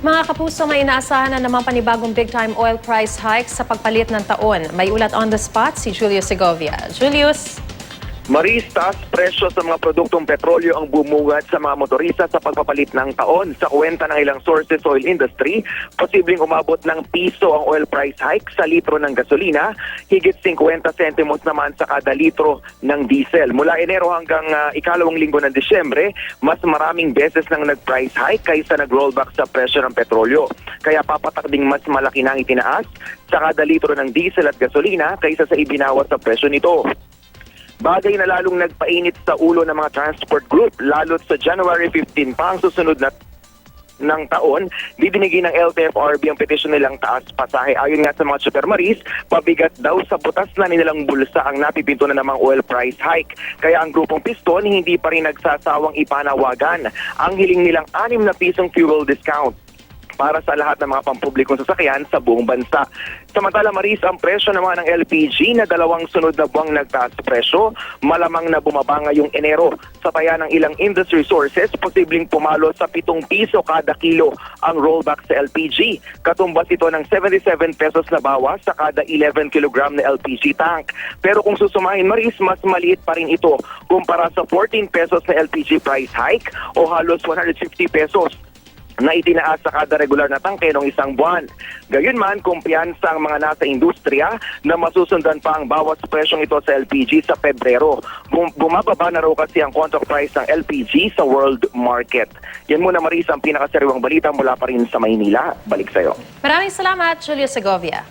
Mga kapuso, may inaasahan na naman panibagong big-time oil price hike sa pagpalit ng taon. May ulat on the spot si Julius Segovia. Julius? Maris, taas presyo sa mga produktong petrolyo ang bumungad sa mga motorista sa pagpapalit ng taon. Sa kwenta ng ilang sources oil industry, posibleng umabot ng piso ang oil price hike sa litro ng gasolina, higit 50 centimos naman sa kada litro ng diesel. Mula Enero hanggang ikalawang linggo ng Disyembre, mas maraming beses nang nag-price hike kaysa nag-rollback sa presyo ng petrolyo. Kaya papatak ding mas malaki na ang itinaas sa kada litro ng diesel at gasolina kaysa sa ibinawas sa presyo nito. Bagay na lalong nagpainit sa ulo ng mga transport group, lalo't sa January 15 pa ang susunod na ng taon, didinigin ng LTFRB ang petisyon nilang taas pasahe. Ayon nga sa mga super maris, pabigat daw sa butas na nilang bulsa ang napipinto na namang oil price hike. Kaya ang grupong piston hindi pa rin nagsasawang ipanawagan ang hiling nilang 6 na pisong fuel discount para sa lahat ng mga pampublikong sasakyan sa buong bansa. Samantala, Maris, ang presyo naman ng LPG na dalawang sunod na buwang nagtaas presyo, malamang na bumaba ngayong Enero. Sa taya ng ilang industry sources, posibleng pumalo sa 7 piso kada kilo ang rollback sa LPG. Katumbas ito ng 77 pesos na bawas sa kada 11 kilogram na LPG tank. Pero kung susumahin, Maris, mas maliit pa rin ito kumpara sa 14 pesos na LPG price hike o halos 150 pesos na itinaas sa kada regular na tangke noong isang buwan. Gayunman, kumpiyansa ang mga nasa industriya na masusundan pa ang bawas presyong ito sa LPG sa Pebrero. Bumababa na raw kasi ang contract price ng LPG sa world market. Yan muna, Maris, ang pinakasariwang balita mula pa rin sa Maynila. Balik sa'yo. Maraming salamat, Julius Segovia.